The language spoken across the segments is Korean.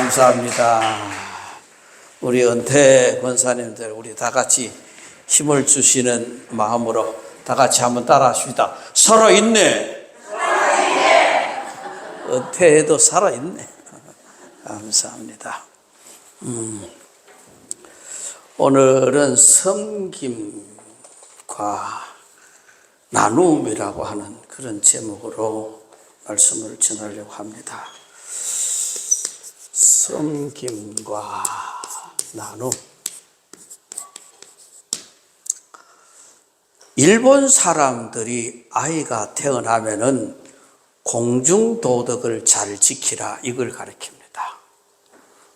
감사합니다. 우리 은퇴 권사님들, 우리 다 같이 힘을 주시는 마음으로 다 같이 한번 따라 하십니다. 살아있네. 살아있네. 은퇴해도 살아있네. 감사합니다. 오늘은 섬김과 나눔이라고 하는 그런 제목으로 말씀을 전하려고 합니다. 섬김과 나눔. 일본 사람들이 아이가 태어나면은 공중도덕을 잘 지키라, 이걸 가르칩니다.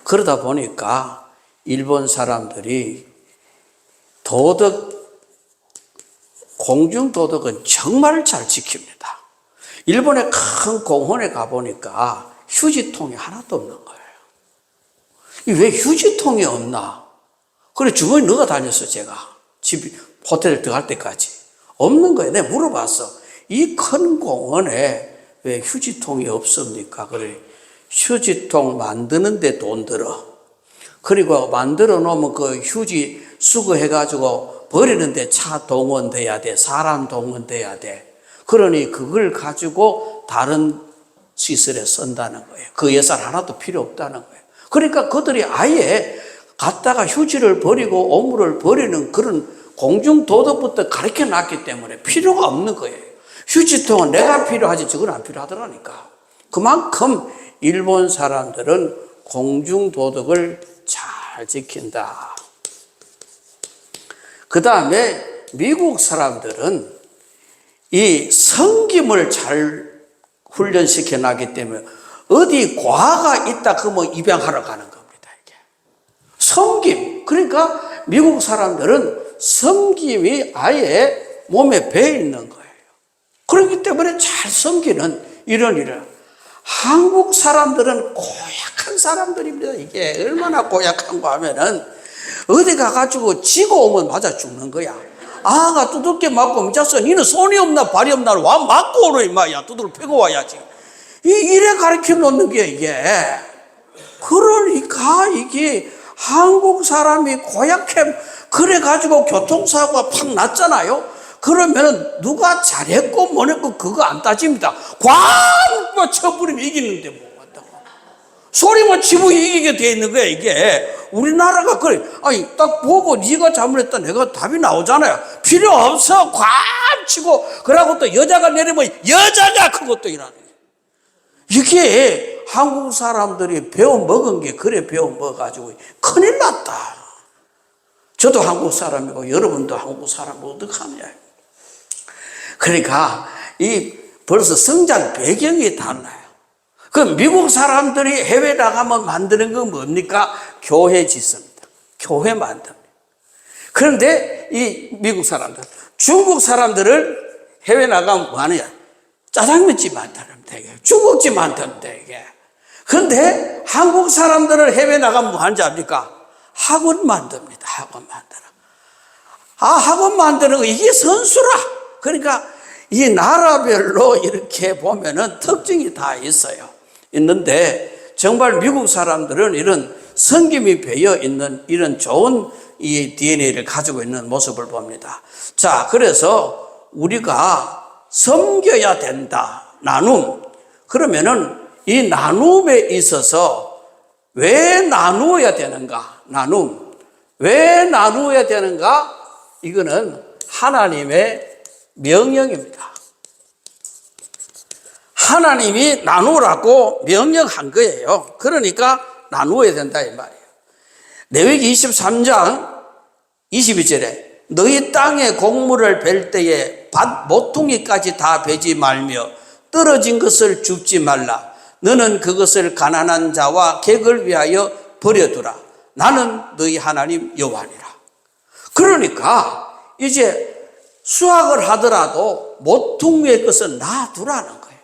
그러다 보니까 일본 사람들이 공중도덕은 정말 잘 지킵니다. 일본의 큰 공원에 가보니까 휴지통이 하나도 없는 거예요. 왜 휴지통이 없나? 그래, 주머니 넣어 다녔어, 제가. 호텔에 들어갈 때까지. 없는 거예요. 내가 물어봤어. 이 큰 공원에 왜 휴지통이 없습니까? 그래, 휴지통 만드는데 돈 들어. 그리고 만들어 놓으면 그 휴지 수거해가지고 버리는데 차 동원돼야 돼. 사람 동원돼야 돼. 그러니 그걸 가지고 다른 시설에 쓴다는 거예요. 그 예산 하나도 필요 없다는 거예요. 그러니까 그들이 아예 갔다가 휴지를 버리고 오물을 버리는 그런 공중도덕부터 가르쳐 놨기 때문에 필요가 없는 거예요. 휴지통은 내가 필요하지 저건 안 필요하더라니까. 그만큼 일본 사람들은 공중도덕을 잘 지킨다. 그 다음에 미국 사람들은 이 섬김을 잘 훈련시켜 놨기 때문에 어디 과가 있다 그러면 입양하러 가는 겁니다. 이게 섬김. 그러니까 미국 사람들은 섬김이 아예 몸에 배어 있는 거예요. 그렇기 때문에 잘 섬기는 이런 일을. 한국 사람들은 고약한 사람들입니다. 이게 얼마나 고약한가 하면은 어디 가가지고 지고 오면 맞아 죽는 거야. 아가 두들겨 맞고 미쳤어. 니는 손이 없나 발이 없나 와 맞고 오라 임마야. 두들 패고 와야지. 이래 가르쳐 놓는 게 이게. 그러니까 이게 한국 사람이 고약해. 그래가지고 교통사고가 팍 났잖아요. 그러면은 누가 잘했고 뭐했고 그거 안 따집니다. 꽝 쳐버리면 이기는데 뭐 한다고. 소리만 치고 이기게 돼 있는 거야 이게. 우리나라가 그래. 아니 딱 보고 네가 잘못했다 내가 답이 나오잖아요. 필요 없어. 꽝 치고 그러고 또 여자가 내리면 여자가 그것도 일하는 거야. 이게 한국 사람들이 배워먹은 게 그래 배워먹어가지고 큰일 났다. 저도 한국 사람이고 여러분도 한국 사람 어떡하냐. 그러니까 벌써 성장 배경이 달라요. 그 미국 사람들이 해외 나가면 만드는 건 뭡니까? 교회 짓습니다. 교회 만듭니다. 그런데 이 미국 사람들, 중국 사람들을 해외 나가면 뭐 하느냐? 짜장면집 만드는데 이게 중국집 만드는데 이게. 그런데 한국 사람들을 해외 나가면 뭐 하는지 압니까? 학원 만듭니다. 학원 만들어. 학원 만드는 거 이게 선수라. 그러니까 이 나라별로 이렇게 보면은 특징이 다 있어요. 있는데 정말 미국 사람들은 이런 섬김이 배어 있는 이런 좋은 이 DNA를 가지고 있는 모습을 봅니다. 자, 그래서 우리가 섬겨야 된다. 나눔. 그러면은 이 나눔에 있어서 왜 나누어야 되는가? 나눔. 왜 나누어야 되는가? 이거는 하나님의 명령입니다. 하나님이 나누라고 명령한 거예요. 그러니까 나누어야 된다 이 말이에요. 레위기 23장 22절에 너희 땅에 곡물을 벨 때에 밭 모퉁이까지 다 베지 말며 떨어진 것을 줍지 말라. 너는 그것을 가난한 자와 객을 위하여 버려두라. 나는 너희 하나님 여호와니라. 그러니까 이제 수확을 하더라도 모퉁이의 것은 놔두라는 거예요.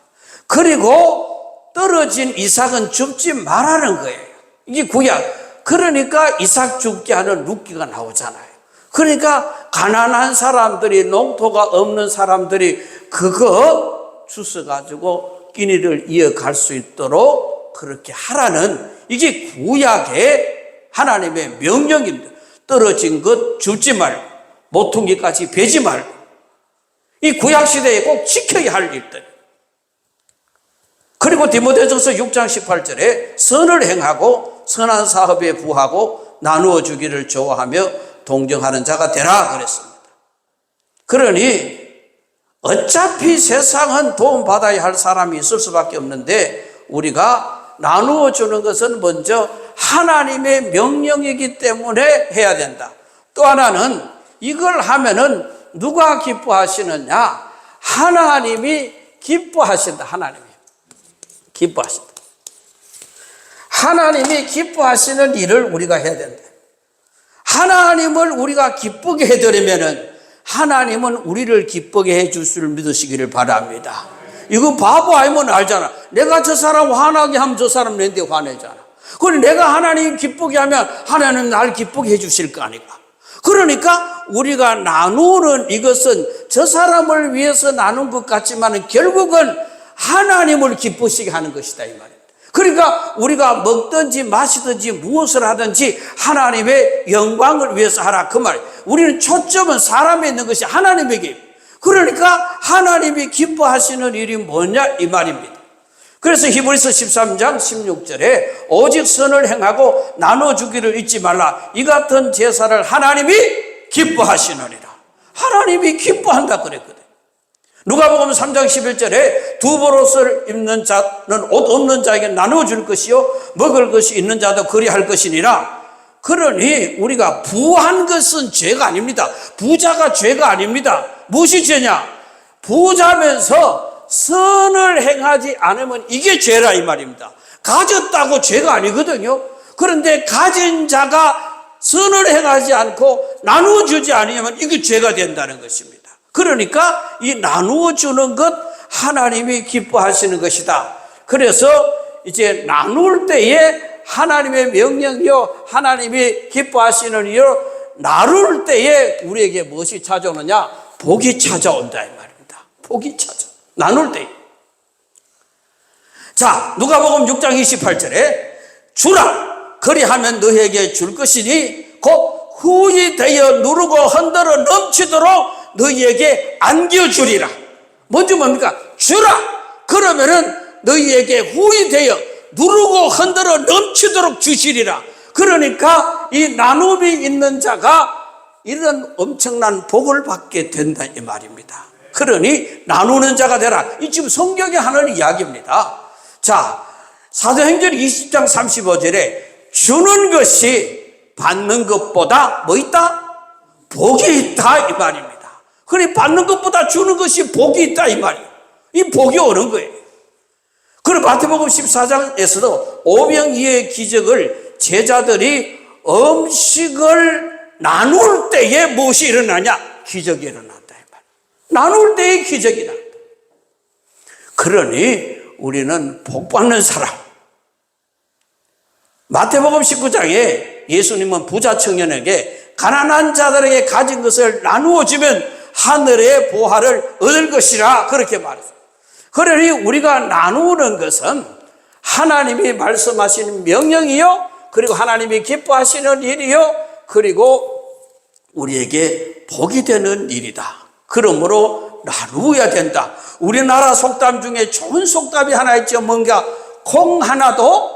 그리고 떨어진 이삭은 줍지 말라는 거예요. 이게 구약. 그러니까 이삭 줍게 하는 룻기가 나오잖아요. 그러니까 가난한 사람들이, 농토가 없는 사람들이 그거 주워가지고 끼니를 이어갈 수 있도록 그렇게 하라는 이게 구약의 하나님의 명령입니다. 떨어진 것 줍지 말고 모퉁이까지 베지 말고 이 구약시대에 꼭 지켜야 할 일들. 그리고 디모데전서 6장 18절에 선을 행하고 선한 사업에 부하고 나누어 주기를 좋아하며 동정하는 자가 되라 그랬습니다. 그러니 어차피 세상은 도움받아야 할 사람이 있을 수밖에 없는데 우리가 나누어 주는 것은 먼저 하나님의 명령이기 때문에 해야 된다. 또 하나는 이걸 하면은 누가 기뻐하시느냐? 하나님이 기뻐하신다. 하나님이 기뻐하신다. 하나님이 기뻐하시는 일을 우리가 해야 된다. 하나님을 우리가 기쁘게 해드리면은 하나님은 우리를 기쁘게 해줄 줄 믿으시기를 바랍니다. 이거 바보 아니면 알잖아. 내가 저 사람 화나게 하면 저 사람 내한테 화내잖아. 그럼 내가 하나님 기쁘게 하면 하나님 날 기쁘게 해주실 거 아닌가. 그러니까 우리가 나누는 이것은 저 사람을 위해서 나눈 것 같지만 결국은 하나님을 기쁘시게 하는 것이다 이 말입니다. 그러니까 우리가 먹든지 마시든지 무엇을 하든지 하나님의 영광을 위해서 하라 그 말. 우리는 초점은 사람에 있는 것이 하나님에게. 그러니까 하나님이 기뻐하시는 일이 뭐냐 이 말입니다. 그래서 히브리서 13장 16절에 오직 선을 행하고 나눠주기를 잊지 말라. 이 같은 제사를 하나님이 기뻐하시느니라. 하나님이 기뻐한다 그랬거든. 누가복음 3장 11절에 두 벌옷을 입는 자는 옷 없는 자에게 나눠줄 것이요 먹을 것이 있는 자도 그리할 것이니라. 그러니 우리가 부한 것은 죄가 아닙니다. 부자가 죄가 아닙니다. 무엇이 죄냐? 부자면서 선을 행하지 않으면 이게 죄라 이 말입니다. 가졌다고 죄가 아니거든요. 그런데 가진 자가 선을 행하지 않고 나누어 주지 않으면 이게 죄가 된다는 것입니다. 그러니까 이 나누어 주는 것 하나님이 기뻐하시는 것이다. 그래서 이제 나눌 때에 하나님의 명령이요 하나님이 기뻐하시는 이요 나눌 때에 우리에게 무엇이 찾아오느냐? 복이 찾아온다 이 말입니다. 복이 찾아. 나눌 때. 자, 누가복음 6장 28절에 주라 그리하면 너희에게 줄 것이니 곧 후히 되어 누르고 흔들어 넘치도록 너희에게 안겨주리라. 먼저 뭡니까? 주라. 그러면은 너희에게 후히 되어 누르고 흔들어 넘치도록 주시리라. 그러니까 이 나눔이 있는 자가 이런 엄청난 복을 받게 된다 이 말입니다. 그러니 나누는 자가 되라. 이 지금 성경에 하는 이야기입니다. 자, 사도행전 20장 35절에 주는 것이 받는 것보다 뭐 있다? 복이 있다 이 말입니다. 그러니 받는 것보다 주는 것이 복이 있다 이 말이에요. 이 복이 오는 거예요. 그리고 마태복음 14장에서도 오병이의 기적을 제자들이 음식을 나눌 때에 무엇이 일어나냐? 기적이 일어난다 이 말이에요. 나눌 때에 기적이 난다. 그러니 우리는 복 받는 사람. 마태복음 19장에 예수님은 부자 청년에게 가난한 자들에게 가진 것을 나누어 주면 하늘의 보화를 얻을 것이라 그렇게 말했어요. 그러니 우리가 나누는 것은 하나님이 말씀하시는 명령이요 그리고 하나님이 기뻐하시는 일이요 그리고 우리에게 복이 되는 일이다. 그러므로 나누어야 된다. 우리나라 속담 중에 좋은 속담이 하나 있죠. 뭔가 콩 하나도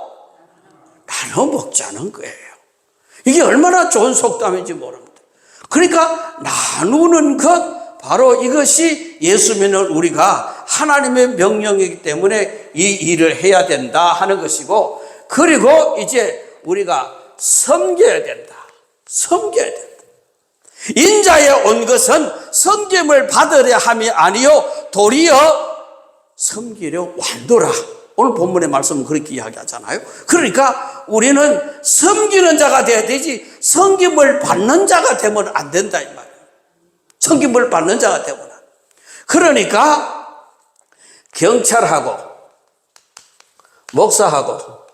나눠 먹자는 거예요. 이게 얼마나 좋은 속담인지 모릅니다. 그러니까 나누는 것 바로 이것이 예수 믿는 우리가 하나님의 명령이기 때문에 이 일을 해야 된다 하는 것이고 그리고 이제 우리가 섬겨야 된다. 섬겨야 된다. 인자에 온 것은 섬김을 받으려 함이 아니요 도리어 섬기려 완도라. 오늘 본문의 말씀은 그렇게 이야기하잖아요. 그러니까 우리는 섬기는 자가 돼야 되지 섬김을 받는 자가 되면 안 된다 이 말이에요. 섬김을 받는 자가 되면 안 돼. 그러니까 경찰하고 목사하고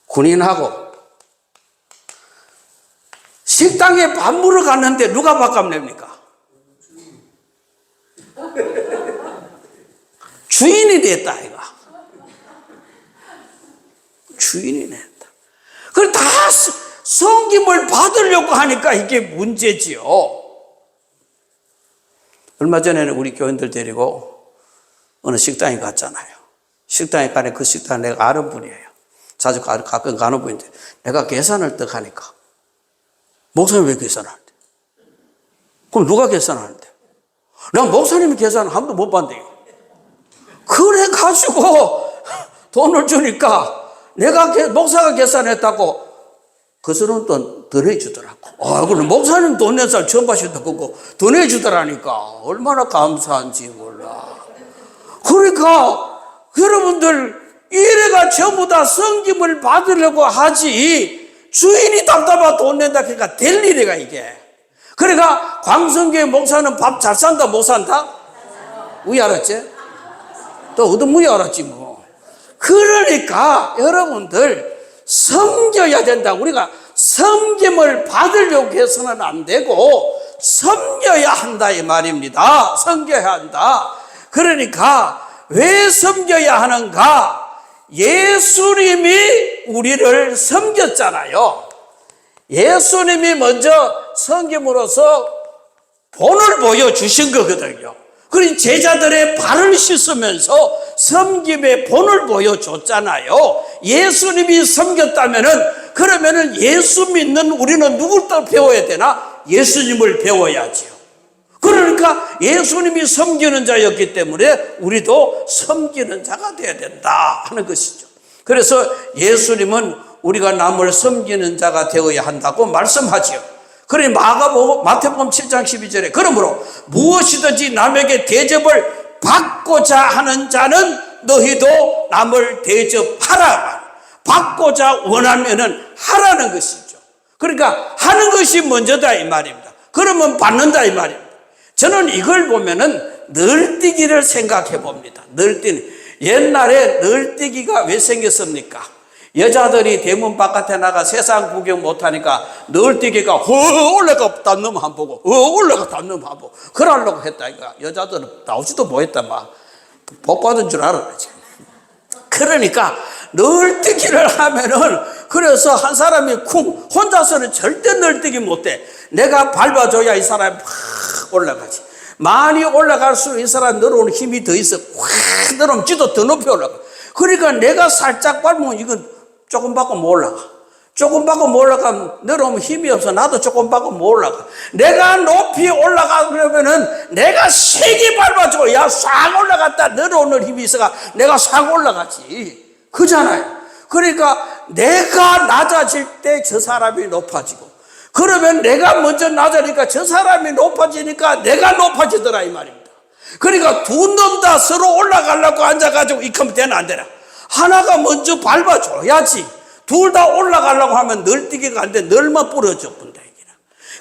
군인하고 식당에 밥 먹으러 갔는데 누가 밥값 냅니까? 주인이 됐다 이거. 주인이 낸다. 그걸 다 섬김을 받으려고 하니까 이게 문제지요. 얼마 전에는 우리 교인들 데리고 어느 식당에 갔잖아요. 식당에 가니 그 식당 내가 아는 분이에요. 자주 가끔 가는 분인데 내가 계산을 딱 하니까 목사님 왜 계산하는데? 그럼 누가 계산하는데? 난 목사님이 계산을 한 번도 못 봤는데요. 그래가지고 돈을 주니까 내가 목사가 계산했다고 그 사람은 또 더 내주더라고. 그럼 목사님 돈 낸 사람 처음 봤다 그거 더 내주더라니까. 얼마나 감사한지 몰라. 그러니까 여러분들 이래가 전부 다 섬김을 받으려고 하지 주인이 답답하고 돈 낸다 그러니까 될 일이가 이게. 그러니까 광성교회 목사는 밥 잘 산다 못 산다? 왜 알았지? 또 얻어무이 알았지 뭐. 그러니까 여러분들 섬겨야 된다. 우리가 섬김을 받으려고 해서는 안 되고 섬겨야 한다 이 말입니다. 섬겨야 한다. 그러니까 왜 섬겨야 하는가? 예수님이 우리를 섬겼잖아요. 예수님이 먼저 섬김으로써 본을 보여주신 거거든요. 그러니 제자들의 발을 씻으면서 섬김의 본을 보여줬잖아요. 예수님이 섬겼다면은 그러면은 예수 믿는 우리는 누굴 또 배워야 되나? 예수님을 배워야지요. 그러니까 예수님이 섬기는 자였기 때문에 우리도 섬기는 자가 되어야 된다 하는 것이죠. 그래서 예수님은 우리가 남을 섬기는 자가 되어야 한다고 말씀하지요. 그러니 마태복음 7장 12절에 그러므로 무엇이든지 남에게 대접을 받고자 하는 자는 너희도 남을 대접하라. 받고자 원하면은 하라는 것이죠. 그러니까 하는 것이 먼저다 이 말입니다. 그러면 받는다 이 말입니다. 저는 이걸 보면은 널뛰기를 생각해 봅니다. 널뛰기. 옛날에 널뛰기가 왜 생겼습니까? 여자들이 대문 바깥에 나가 세상 구경 못하니까 널뛰기가 올라가 닿는 한 보고 올라가 닿는 한 보고 그러려고 했다 이거. 여자들은 나오지도 못했다 막 복 받은 줄 알아야지. 그러니까 널뛰기를 하면은 그래서 한 사람이 쿵 혼자서는 절대 널뛰기 못해. 내가 밟아줘야 이 사람이 확 올라가지. 많이 올라갈수록 이 사람 내려오는 힘이 더 있어. 확 내려오면 지도 더 높이 올라가. 그러니까 내가 살짝 밟으면 이건 조금 받고 못 올라가. 조금 받고 못 올라가면 내려오면 힘이 없어. 나도 조금 받고 못 올라가. 내가 높이 올라가려면은 내가 세게 밟아줘. 야, 싹 올라갔다. 내려오는 힘이 있어가 내가 싹 올라가지. 그잖아요. 그러니까 내가 낮아질 때 저 사람이 높아지고 그러면 내가 먼저 낮으니까 저 사람이 높아지니까 내가 높아지더라 이 말입니다. 그러니까 두 놈 다 서로 올라가려고 앉아가지고 이렇게 되나 안 되나? 하나가 먼저 밟아줘야지. 둘 다 올라가려고 하면 널뛰기가 안 돼. 널만 부러져 본다.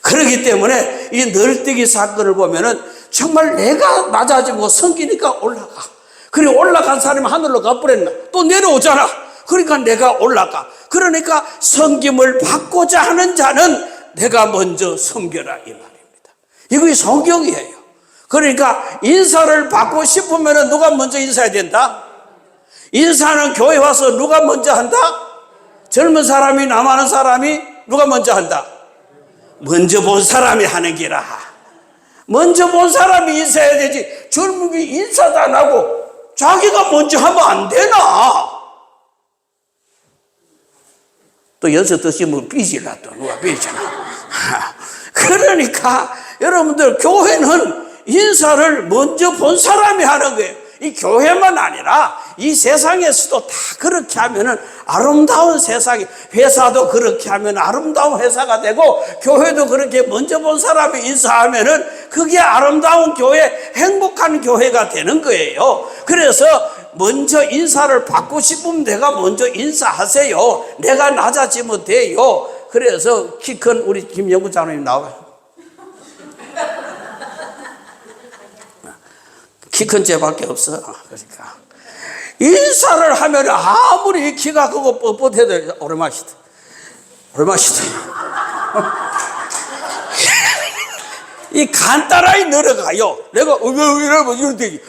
그렇기 때문에 이 널뛰기 사건을 보면은 정말 내가 낮아지고 성기니까 올라가. 그리고 올라간 사람이 하늘로 가버렸나? 또 내려오잖아. 그러니까 내가 올라가. 그러니까 섬김을 받고자 하는 자는 내가 먼저 섬겨라 이 말입니다. 이거 성경이에요. 그러니까 인사를 받고 싶으면 누가 먼저 인사해야 된다? 인사는 교회 와서 누가 먼저 한다? 젊은 사람이 남아는 사람이 누가 먼저 한다? 먼저 본 사람이 하는 기라. 먼저 본 사람이 인사해야 되지. 젊은 게 인사도 안 하고 자기가 먼저 하면 안 되나? 또 연서 드시면 삐지라 또 누가 삐지나. 그러니까 여러분들 교회는 인사를 먼저 본 사람이 하는 거예요. 이 교회만 아니라 이 세상에서도 다 그렇게 하면은 아름다운 세상이, 회사도 그렇게 하면 아름다운 회사가 되고 교회도 그렇게 먼저 본 사람이 인사하면은 그게 아름다운 교회, 행복한 교회가 되는 거예요. 그래서 먼저 인사를 받고 싶으면 내가 먼저 인사하세요. 내가 낮아지면 돼요. 그래서 키 큰 우리 김영구 장로님 나와요. 키 큰 죄밖에 없어. 그러니까 인사를 하면 아무리 키가 크고 뻣뻣해도 오르마시다. 이 간단하게 늘어가요. 내가 이러면 이런 되지.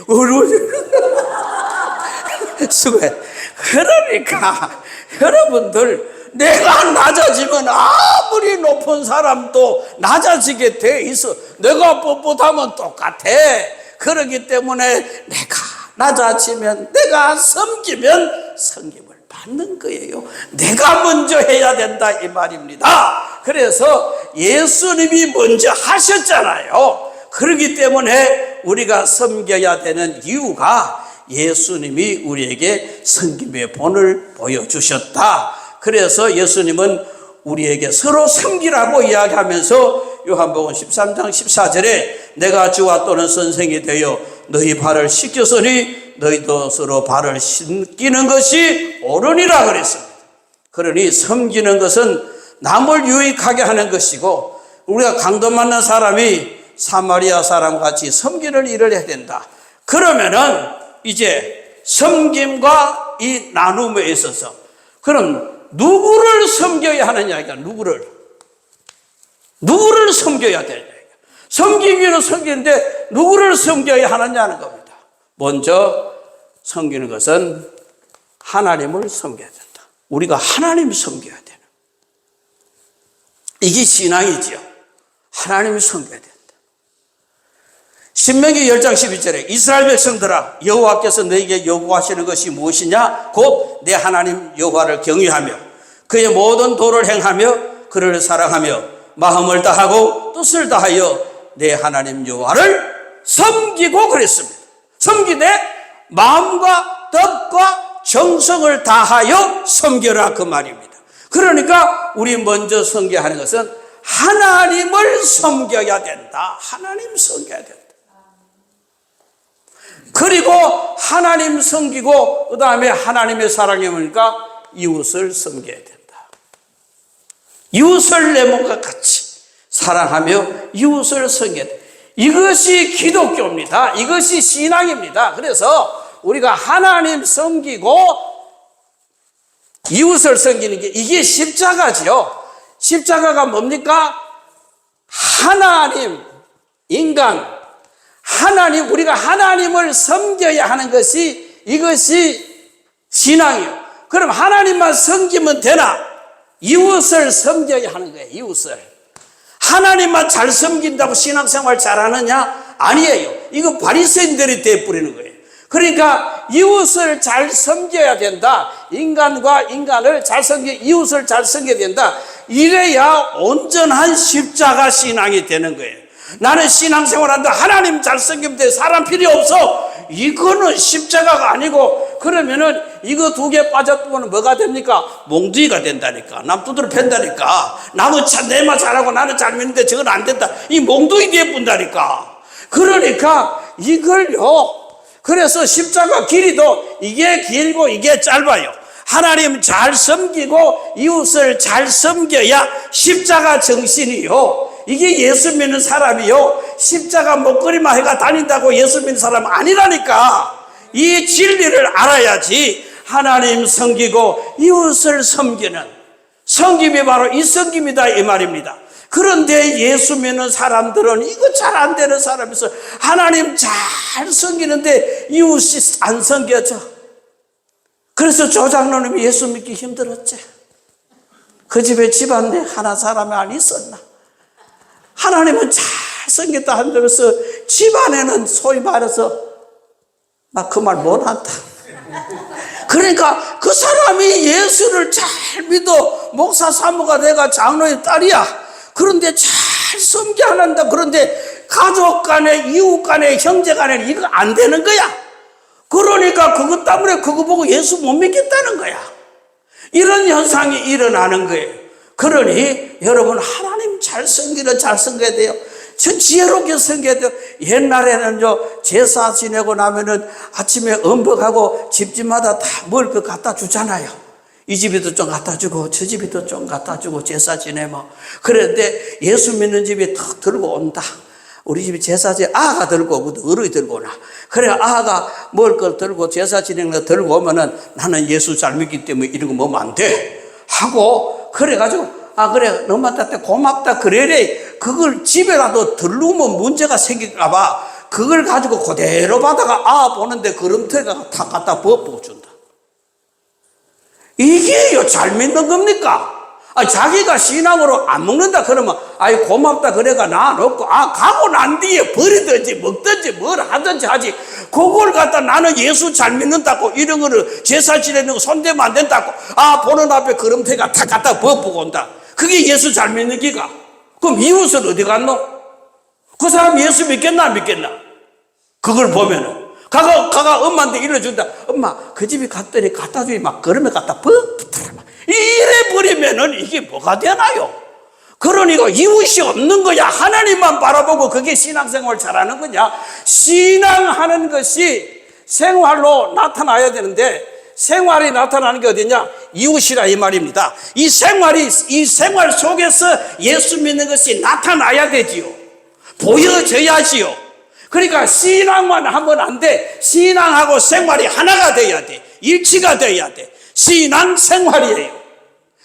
수고해. 그러니까 여러분들, 내가 낮아지면 아무리 높은 사람도 낮아지게 돼 있어. 내가 뻣뻣하면 똑같아. 그렇기 때문에 내가 낮아지면, 내가 섬기면 섬김을 받는 거예요. 내가 먼저 해야 된다 이 말입니다. 그래서 예수님이 먼저 하셨잖아요. 그렇기 때문에 우리가 섬겨야 되는 이유가 예수님이 우리에게 섬김의 본을 보여주셨다. 그래서 예수님은 우리에게 서로 섬기라고 이야기하면서 요한복음 13장 14절에 내가 주와 또는 선생이 되어 너희 발을 씻겼으니 너희도 서로 발을 씻기는 것이 옳으니라 그랬습니다. 그러니 섬기는 것은 남을 유익하게 하는 것이고, 우리가 강도 만난 사람이 사마리아 사람같이 섬기는 일을 해야 된다. 그러면은 이제 섬김과 이 나눔에 있어서, 그럼 누구를 섬겨야 하는 이야기야? 누구를 섬겨야 되는 이야기야? 섬기기는 섬기는데 누구를 섬겨야 하느냐는 겁니다. 먼저 섬기는 것은 하나님을 섬겨야 된다. 우리가 하나님을 섬겨야 되는, 이게 신앙이지요. 하나님을 섬겨야 된다. 신명기 10장 12절에 이스라엘 백성들아, 여호와께서 너에게 요구하시는 것이 무엇이냐? 곧 내 하나님 여호와를 경외하며 그의 모든 도를 행하며 그를 사랑하며 마음을 다하고 뜻을 다하여 내 하나님 여호와를 섬기고 그랬습니다. 섬기되 마음과 뜻과 정성을 다하여 섬겨라 그 말입니다. 그러니까 우리 먼저 섬겨야 하는 것은 하나님을 섬겨야 된다. 하나님 섬겨야 된다. 그리고 하나님 섬기고 그 다음에 하나님의 사랑이 뭐니까 이웃을 섬겨야 된다. 이웃을 내 몸과 같이 사랑하며 이웃을 섬겨야 된다. 이것이 기독교입니다. 이것이 신앙입니다. 그래서 우리가 하나님 섬기고 이웃을 섬기는 게, 이게 십자가지요. 십자가가 뭡니까? 하나님, 인간, 하나님, 우리가 하나님을 섬겨야 하는 것이, 이것이 신앙이에요. 그럼 하나님만 섬기면 되나? 이웃을 섬겨야 하는 거예요. 이웃을. 하나님만 잘 섬긴다고 신앙생활 잘하느냐? 아니에요. 이거 바리새인들이 되어버리는 거예요. 그러니까 이웃을 잘 섬겨야 된다. 인간과 인간을 잘 섬겨, 이웃을 잘 섬겨야 된다. 이래야 온전한 십자가 신앙이 되는 거예요. 나는 신앙생활한다, 하나님 잘 섬기면 돼, 사람 필요 없어, 이거는 십자가가 아니고, 그러면은 이거 두 개 빠졌으면 뭐가 됩니까? 몽둥이가 된다니까. 남 두드려 팬다니까. 나는 내만 잘하고 나는 잘 믿는데 저건 안 된다, 이 몽둥이 뒤에 뿐다니까. 그러니까 이걸요, 그래서 십자가 길이도 이게 길고 이게 짧아요. 하나님 잘 섬기고 이웃을 잘 섬겨야 십자가 정신이요. 이게 예수 믿는 사람이요, 십자가 목걸이만 해가 다닌다고 예수 믿는 사람 아니라니까. 이 진리를 알아야지 하나님 섬기고 이웃을 섬기는 섬김이 바로 이 섬김이다 이 말입니다. 그런데 예수 믿는 사람들은 이거 잘 안 되는 사람이 있어. 하나님 잘 섬기는데 이웃이 안 섬겨져. 그래서 조장로님이 예수 믿기 힘들었지. 그 집에 집안에 하나 사람이 안 있었나? 하나님은 잘 섬겼다 한다면서 집안에는 소위 말해서 나 그 말 못한다. 그러니까 그 사람이 예수를 잘 믿어 목사 사모가 내가 장로의 딸이야. 그런데 잘 섬기 안 한다. 그런데 가족 간에 이웃 간에 형제 간에 이거 안 되는 거야. 그러니까 그것 때문에 그거 보고 예수 못 믿겠다는 거야. 이런 현상이 일어나는 거예요. 그러니 여러분, 하나님 잘 섬겨야 돼요. 저 지혜롭게 섬겨야 돼요. 옛날에는요, 제사 지내고 나면은 아침에 엄복하고 집집마다 다 먹을 거 갖다 주잖아요. 이 집에도 좀 갖다 주고 저 집에도 좀 갖다 주고 제사 지내면. 그런데 예수 믿는 집이 턱 들고 온다. 우리 집에 제사 지내 아가 들고 오거든. 어른이 들고 오나. 그래 아가 먹을 걸 들고 제사 지내는 거 들고 오면은 나는 예수 잘 믿기 때문에 이런 거 먹으면 안 돼 하고, 그래가지고 아 그래 너한테 고맙다 그래래. 그걸 집에라도 들르면 문제가 생길까봐 그걸 가지고 그대로 받아가 아 보는데 걸음터리가 탁 갖다 부어주고 준다. 이게요, 잘 믿는 겁니까? 자기가 신앙으로 안 먹는다 그러면, 고맙다 그래가 놔놓고, 가고 난 뒤에 버리든지 먹든지 뭘 하든지 하지. 그걸 갖다 나는 예수 잘 믿는다고, 이런 거를 제사 지내는 거 손대면 안 된다고, 보는 앞에 걸음태가 탁 갖다 버프고 온다. 그게 예수 잘 믿는 기가. 그럼 이웃은 어디 갔노? 그 사람 예수 믿겠나 안 믿겠나? 그걸 보면은. 가가 엄마한테 일러준다. 엄마, 그 집에 갔더니 갖다 주니 막 걸음에 갖다 버프더라. 이래 버리면은 이게 뭐가 되나요? 그러니까 이웃이 없는 거야. 하나님만 바라보고 그게 신앙생활 잘하는 거냐? 신앙하는 것이 생활로 나타나야 되는데, 생활이 나타나는 게 어디냐? 이웃이라 이 말입니다. 이 생활 속에서 예수 믿는 것이 나타나야 되지요. 보여져야지요. 그러니까 신앙만 하면 안 돼. 신앙하고 생활이 하나가 돼야 돼. 일치가 돼야 돼. 신앙 생활이에요.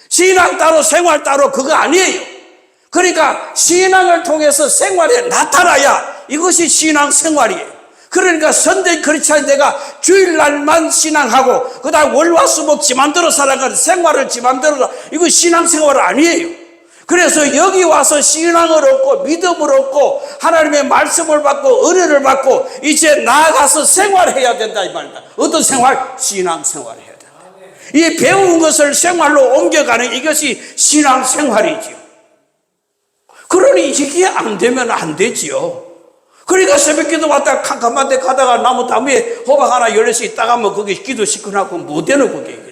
신앙 따로 생활 따로 그거 아니에요. 그러니까 신앙을 통해서 생활에 나타나야 이것이 신앙 생활이에요. 그러니까 선대 크리스찬 내가 주일날만 신앙하고 그다음 월화수목 지 맘대로 살아가는 생활을 지 맘대로, 이거 신앙 생활 아니에요. 그래서 여기 와서 신앙을 얻고 믿음을 얻고 하나님의 말씀을 받고 은혜를 받고 이제 나아가서 생활해야 된다 이 말입니다. 어떤 생활? 신앙 생활해야 된다. 이 배운 것을 생활로 옮겨가는 이것이 신앙 생활이지요. 그러니 이게 안 되면 안 되지요. 그러니까 새벽기도 왔다가 캄캄한 데 가다가 나무 나무에 호박 하나 열려서 있다가 뭐 거기 기도 시끄럽고 못 되는 거게.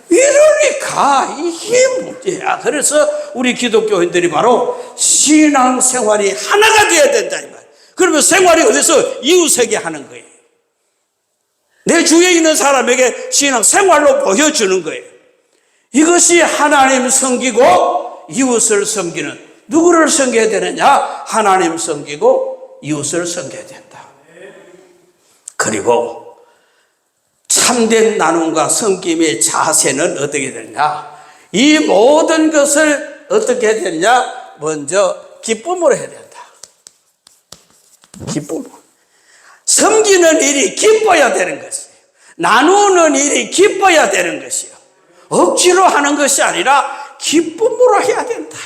이러니까 이게 문제야. 그래서 우리 기독교인들이 바로 신앙생활이 하나가 되어야 된다 이 말. 그러면 생활이 어디서? 이웃에게 하는 거예요. 내 주위에 있는 사람에게 신앙생활로 보여주는 거예요. 이것이 하나님 섬기고 이웃을 섬기는, 누구를 섬겨야 되느냐? 하나님 섬기고 이웃을 섬겨야 된다. 그리고 참된 나눔과 섬김의 자세는 어떻게 되냐? 이 모든 것을 어떻게 해야 되냐? 먼저 기쁨으로 해야 된다. 기쁨으로. 섬기는 일이 기뻐야 되는 것이에요. 나누는 일이 기뻐야 되는 것이에요. 억지로 하는 것이 아니라 기쁨으로 해야 된다.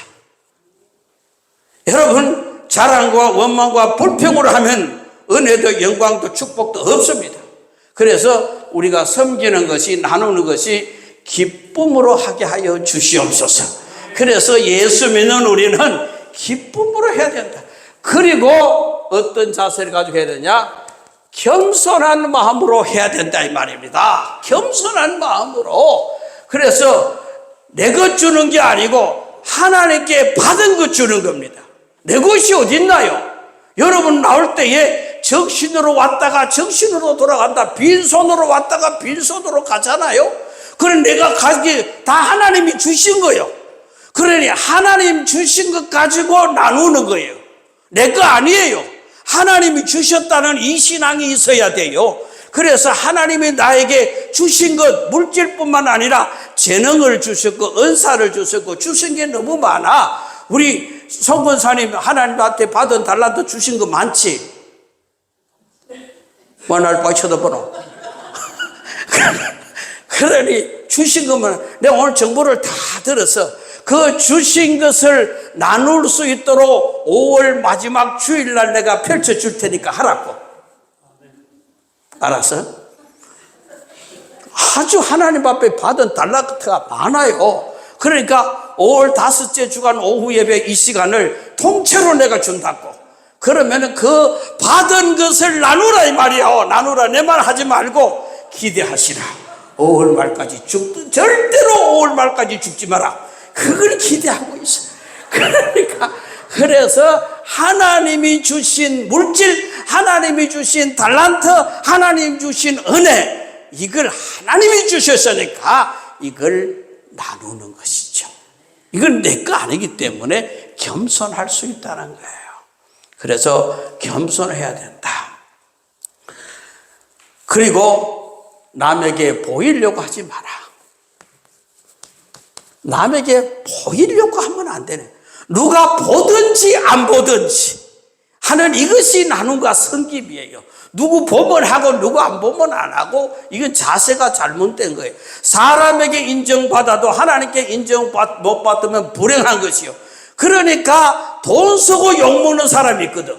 여러분, 자랑과 원망과 불평으로 하면 은혜도 영광도 축복도 없습니다. 그래서 우리가 섬기는 것이, 나누는 것이 기쁨으로 하게 하여 주시옵소서. 그래서 예수 믿는 우리는 기쁨으로 해야 된다. 그리고 어떤 자세를 가지고 해야 되냐? 겸손한 마음으로 해야 된다 이 말입니다. 겸손한 마음으로. 그래서 내 것 주는 게 아니고 하나님께 받은 것 주는 겁니다. 내 것이 어디 있나요? 여러분 나올 때에 정신으로 왔다가 정신으로 돌아간다. 빈손으로 왔다가 빈손으로 가잖아요. 그럼 내가 가지고 다 하나님이 주신 거예요. 그러니 하나님 주신 것 가지고 나누는 거예요. 내 거 아니에요. 하나님이 주셨다는 이 신앙이 있어야 돼요. 그래서 하나님이 나에게 주신 것, 물질뿐만 아니라 재능을 주셨고 은사를 주셨고 주신 게 너무 많아. 우리 송건사님 하나님한테 받은 달란트 주신 거 많지? 뭐날 봐 쳐다보노? 그러니 주신 것만, 내가 오늘 정보를 다 들어서 그 주신 것을 나눌 수 있도록 5월 마지막 주일날 내가 펼쳐줄 테니까 하라고. 알았어? 아주 하나님 앞에 받은 달란트가 많아요. 그러니까 5월 5째 주간 오후 예배 이 시간을 통째로 내가 준다고. 그러면 그 받은 것을 나누라 이 말이야. 나누라 내 말 하지 말고 기대하시라. 5월 말까지 절대로 5월 말까지 죽지 마라. 그걸 기대하고 있어. 그러니까 그래서 하나님이 주신 물질, 하나님이 주신 달란트, 하나님 주신 은혜, 이걸 하나님이 주셨으니까 이걸 나누는 것이죠. 이건 내 거 아니기 때문에 겸손할 수 있다는 거예요. 그래서 겸손해야 된다. 그리고 남에게 보이려고 하지 마라. 남에게 보이려고 하면 안 되네. 누가 보든지 안 보든지 하는 이것이 나눔과 섬김이에요. 누구 보면 하고 누구 안 보면 안 하고, 이건 자세가 잘못된 거예요. 사람에게 인정받아도 하나님께 인정 못 받으면 불행한 것이요. 그러니까 돈 쓰고 욕먹는 사람이 있거든.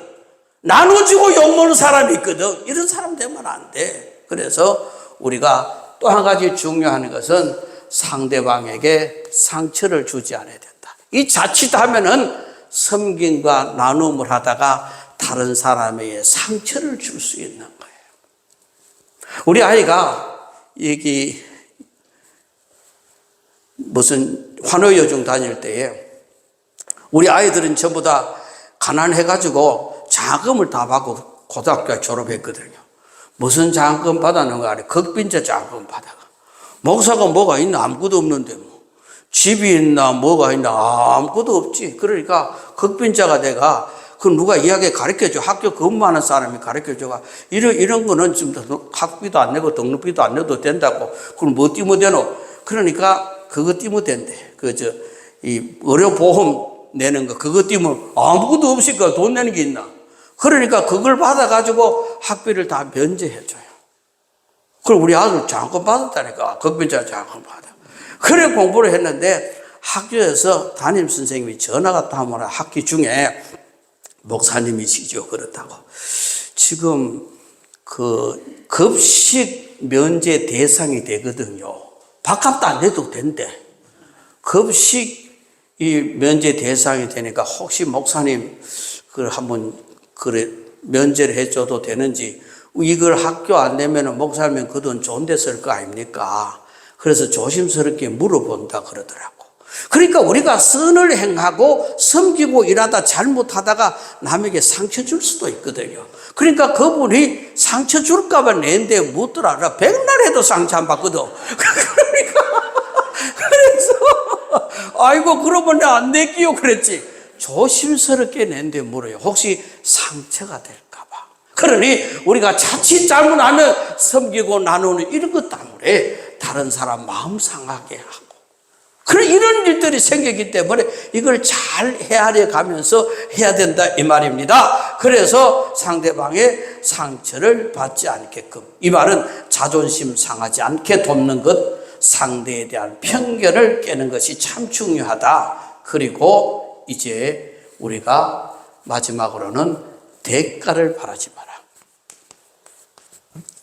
나눠주고 욕먹는 사람이 있거든. 이런 사람 되면 안 돼. 그래서 우리가 또 한 가지 중요한 것은 상대방에게 상처를 주지 않아야 된다. 이 자칫하면은 섬김과 나눔을 하다가 다른 사람에게 상처를 줄 수 있는 거예요. 우리 아이가 여기 무슨 환호여중 다닐 때에 우리 아이들은 전부 다 가난해가지고 장학금을 다 받고 고등학교 졸업했거든요. 무슨 장학금 받았는가 하니 극빈자 장학금 받아가. 목사가 뭐가 있나? 아무것도 없는데 뭐. 집이 있나? 뭐가 있나? 아무것도 없지. 그러니까 극빈자가 내가 그럼 누가 이야기 가르쳐줘. 학교 근무하는 사람이 가르쳐줘가. 이런 거는 좀 학비도 안 내고 등록비도 안 내도 된다고. 그럼 뭐 띄면 되노? 그러니까 그거 띄면 된대. 이 의료보험 내는 거, 그거 띄면 아무것도 없으니까 돈 내는 게 있나? 그러니까 그걸 받아가지고 학비를 다 면제해줘요. 그럼 우리 아들 장학금 받았다니까. 극빈자 장학금 받아. 그래 공부를 했는데 학교에서 담임선생님이 전화가 타면 학기 중에 목사님이시죠. 그렇다고. 지금 그 급식 면제 대상이 되거든요. 밥값도 안 내도 된대. 급식 이 면제 대상이 되니까 혹시 목사님 한번 면제를 해줘도 되는지, 이걸 학교 안 내면은 목사님은 그 돈 좋은 데 쓸 거 아닙니까? 그래서 조심스럽게 물어본다 그러더라고. 그러니까 우리가 선을 행하고 섬기고 일하다 잘못하다가 남에게 상처 줄 수도 있거든요. 그러니까 그분이 상처 줄까봐 낸데 묻더라. 백날 해도 상처 안 받거든. 그러니까 그래서 아이고 그러면 내 안 낼게요 그랬지. 조심스럽게 낸데 물어요. 혹시 상처가 될까봐. 그러니 우리가 자칫 잘못하면 섬기고 나누는 이런 것 때문에 다른 사람 마음 상하게 하고, 그런 이런 일들이 생기기 때문에 이걸 잘 헤아려 가면서 해야 된다 이 말입니다. 그래서 상대방의 상처를 받지 않게끔, 이 말은 자존심 상하지 않게 돕는 것, 상대에 대한 편견을 깨는 것이 참 중요하다. 그리고 이제 우리가 마지막으로는 대가를 바라지 마라.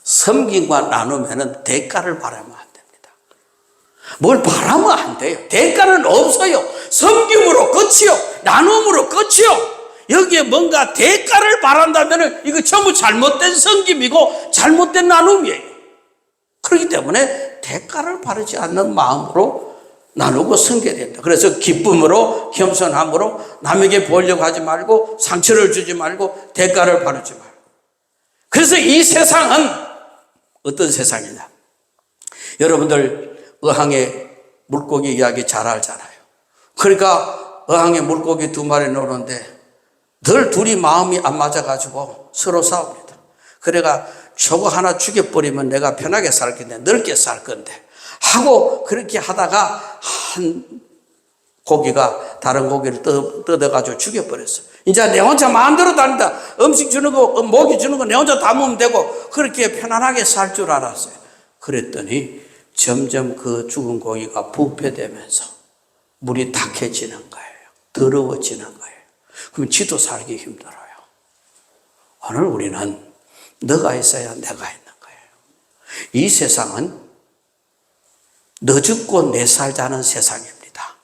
섬김과 나누면은 대가를 바라면 안 됩니다. 뭘 바라면 안 돼요. 대가는 없어요. 섬김으로 끝이요. 나눔으로 끝이요. 여기에 뭔가 대가를 바란다면은 이거 전부 잘못된 섬김이고 잘못된 나눔이에요. 그렇기 때문에 대가를 바라지 않는 마음으로 나누고 섬겨야 된다. 그래서 기쁨으로, 겸손함으로 남에게 보려고 하지 말고, 상처를 주지 말고, 대가를 바라지 말고. 그래서 이 세상은 어떤 세상이냐? 여러분들 어항에 물고기 이야기 잘 알잖아요. 그러니까 어항에 물고기 2마리 노는데 늘 둘이 마음이 안 맞아가지고 서로 싸웁니다. 그래가 저거 하나 죽여버리면 내가 편하게 살 건데, 넓게 살 건데 하고 그렇게 하다가 한 고기가 다른 고기를 뜯어가지고 죽여버렸어. 이제 내 혼자 마음대로 다닌다. 음식 주는 거, 먹이 주는 거 내 혼자 다 먹으면 되고 그렇게 편안하게 살 줄 알았어요. 그랬더니 점점 그 죽은 고기가 부패되면서 물이 탁해지는 거예요. 더러워지는 거예요. 그럼 지도 살기 힘들어요. 오늘 우리는 너가 있어야 내가 있는 거예요. 이 세상은 너 죽고 내 살자는 세상입니다.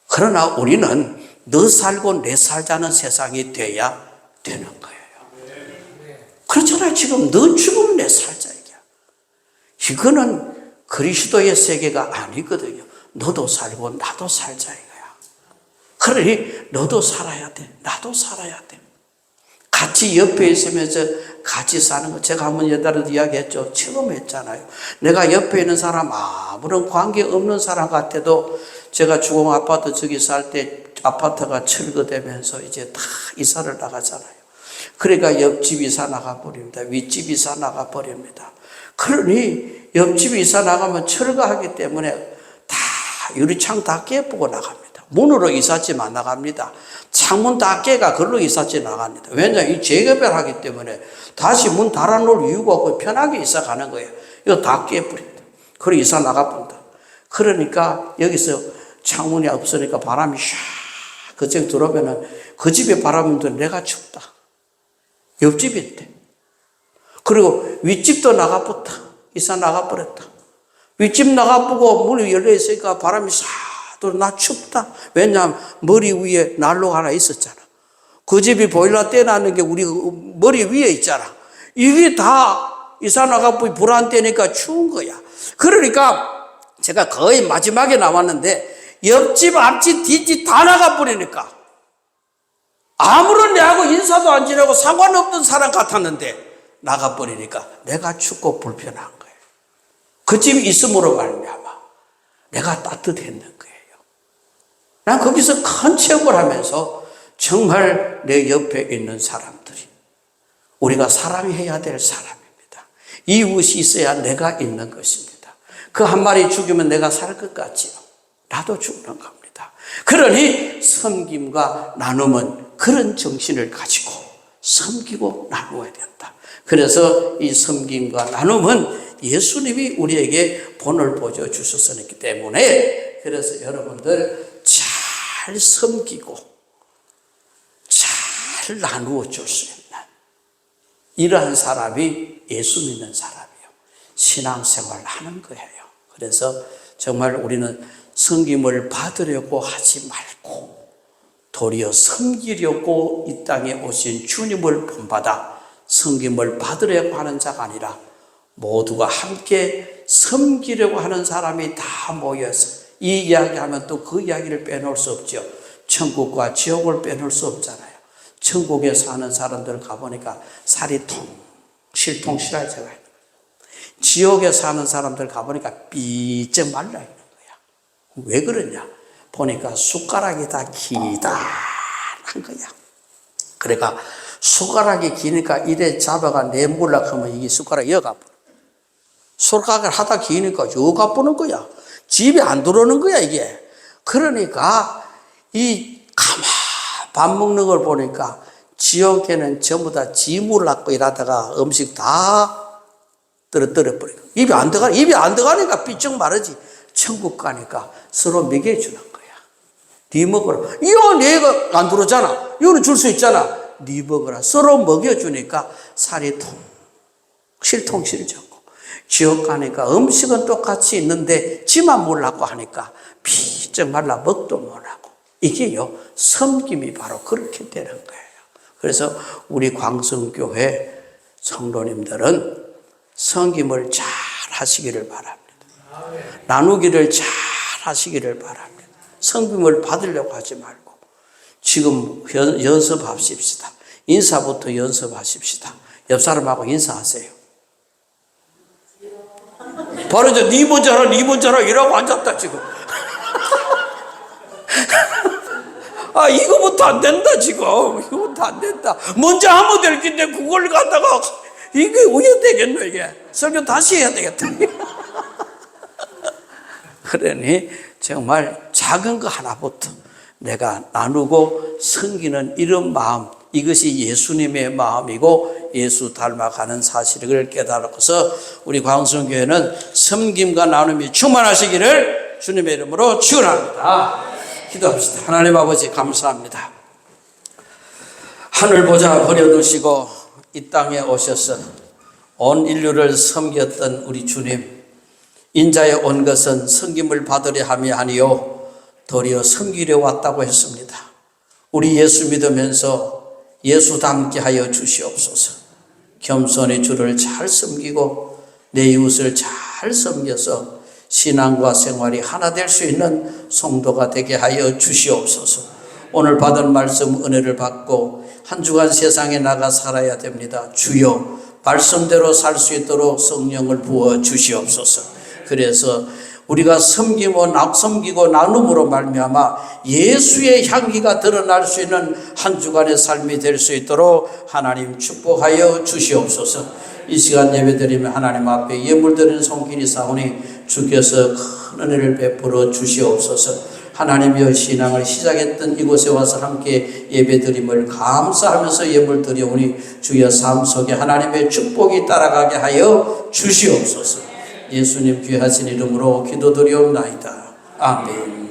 그러나 우리는 너 살고 내 살자는 세상이 돼야 되는 거예요. 그렇잖아요. 지금 너 죽으면 내 살자 얘기야. 이거는 그리스도의 세계가 아니거든요. 너도 살고 나도 살자 이거야. 그러니 너도 살아야 돼. 나도 살아야 돼. 같이 옆에 있으면서 같이 사는 거, 제가 한번 옛날에도 이야기했죠. 처음 했잖아요. 내가 옆에 있는 사람 아무런 관계 없는 사람 같아도 제가 주공 아파트 저기 살 때 아파트가 철거되면서 이제 다 이사를 나가잖아요. 그러니까 옆집 이사 나가버립니다. 윗집 이사 나가버립니다. 그러니 옆집 이사 나가면 철거하기 때문에 다 유리창 다 깨부고 나갑니다. 문으로 이삿짐 안 나갑니다. 창문 다 깨가 그걸로 이삿짐 나갑니다. 왜냐하면 이 재개발 하기 때문에 다시 문 달아놓을 이유가 없고 편하게 이사 가는 거예요. 이거 다 깨버린다. 그리고 이사 나가본다. 그러니까 여기서 창문이 없으니까 바람이 샥 그쪽 들어오면은 그 집에 바람이 들어 내가 춥다. 옆집인데. 그리고 윗집도 나가봤다. 이사 나가버렸다. 윗집 나가보고 문이 열려있으니까 바람이 싹 들어 나 춥다. 왜냐하면 머리 위에 난로가 하나 있었잖아. 그 집이 보일러 떼놨는 게 우리 머리 위에 있잖아. 이게 다 이사 나가보니 불 안 떼니까 추운 거야. 그러니까 제가 거의 마지막에 나왔는데 옆집, 앞집, 뒷집 다 나가버리니까 아무런 내하고 인사도 안 지내고 상관없던 사람 같았는데 나가버리니까 내가 춥고 불편한 거예요. 그 집이 있음으로 말미암아 내가 따뜻했는 거예요. 난 거기서 큰 체험을 하면서 정말 내 옆에 있는 사람들이 우리가 사랑해야 될 사람입니다. 이웃이 있어야 내가 있는 것입니다. 그 한 마리 죽이면 내가 살 것 같지요. 나도 죽는 겁니다. 그러니 섬김과 나눔은 그런 정신을 가지고 섬기고 나누어야 된다. 그래서 이 섬김과 나눔은 예수님이 우리에게 본을 보여주셨기 때문에 그래서 여러분들 잘 섬기고 잘 나누어 줄 수 있는 이러한 사람이 예수 믿는 사람이에요. 신앙생활을 하는 거예요. 그래서 정말 우리는 섬김을 받으려고 하지 말고 도리어 섬기려고 이 땅에 오신 주님을 본받아 섬김을 받으려고 하는 자가 아니라 모두가 함께 섬기려고 하는 사람이 다 모여서 이 이야기하면 또 그 이야기를 빼놓을 수 없죠. 천국과 지옥을 빼놓을 수 없잖아요. 천국에 사는 사람들 가보니까 살이 통실통실하게 제가 지옥에 사는 사람들 가보니까 삐쩍 말라 있는 거야. 왜 그러냐? 보니까 숟가락이 다 기다란 거야. 그러니까 숟가락이 기니까 이래 잡아가 내몰라 하면 이게 숟가락이 여가 뿌려. 숟가락을 하다 기니까 여가 뿌는 거야. 집에 안 들어오는 거야 이게. 그러니까 이 가만 밥 먹는 걸 보니까 지옥에는 전부 다 지물 낳고 일하다가 음식 다 떨어뜨려버리고 입이 안 들어가니까 삐쩍 마르지. 천국 가니까 서로 먹여주는 거야. 네 먹어라. 이거 내가 안 들어오잖아. 이거는 줄 수 있잖아. 네 먹어라. 서로 먹여주니까 살이 통실통실해졌고 지옥 가니까 음식은 똑같이 있는데 지만 몰랐고 하니까 삐쩍 말라 먹도 못하고 이게요 섬김이 바로 그렇게 되는 거예요. 그래서 우리 광성교회 성도님들은 섬김을 잘 하시기를 바랍니다. 나누기를 잘 하시기를 바랍니다. 섬김을 받으려고 하지 말고 지금 연습하십시다. 인사부터 연습하십시다. 옆 사람하고 인사하세요. 바로 이제 니 먼저 하라 이러고 앉았다 지금. 아 이거부터 안 된다 지금. 이거부터 안 된다. 먼저 하면 될 텐데 그걸 갖다가 이게 어떻게 되겠노 이게. 설교 다시 해야 되겠다. 그러니 정말 작은 거 하나부터 내가 나누고 섬기는 이런 마음, 이것이 예수님의 마음이고 예수 닮아가는 사실을 깨달아서 우리 광성교회는 섬김과 나눔이 충만하시기를 주님의 이름으로 축원합니다. 기도합시다. 하나님 아버지 감사합니다. 하늘 보좌 버려두시고 이 땅에 오셔서 온 인류를 섬겼던 우리 주님, 인자에 온 것은 섬김을 받으려 함이 아니요 도리어 섬기려 왔다고 했습니다. 우리 예수 믿으면서 예수 닮게 하여 주시옵소서. 겸손히 주를 잘 섬기고 내 이웃을 잘 섬겨서 신앙과 생활이 하나 될 수 있는 성도가 되게 하여 주시옵소서. 오늘 받은 말씀 은혜를 받고 한 주간 세상에 나가 살아야 됩니다. 주여 말씀대로 살 수 있도록 성령을 부어 주시옵소서. 그래서 우리가 섬기고 나눔으로 말미암아 예수의 향기가 드러날 수 있는 한 주간의 삶이 될 수 있도록 하나님 축복하여 주시옵소서. 이 시간 예배드리며 하나님 앞에 예물드리는 손길이 사오니 주께서 큰 은혜를 베풀어 주시옵소서. 하나님의 신앙을 시작했던 이곳에 와서 함께 예배드림을 감사하면서 예물 드려오니 주의 삶 속에 하나님의 축복이 따라가게 하여 주시옵소서. 예수님 귀하신 이름으로 기도드리옵나이다. 아멘.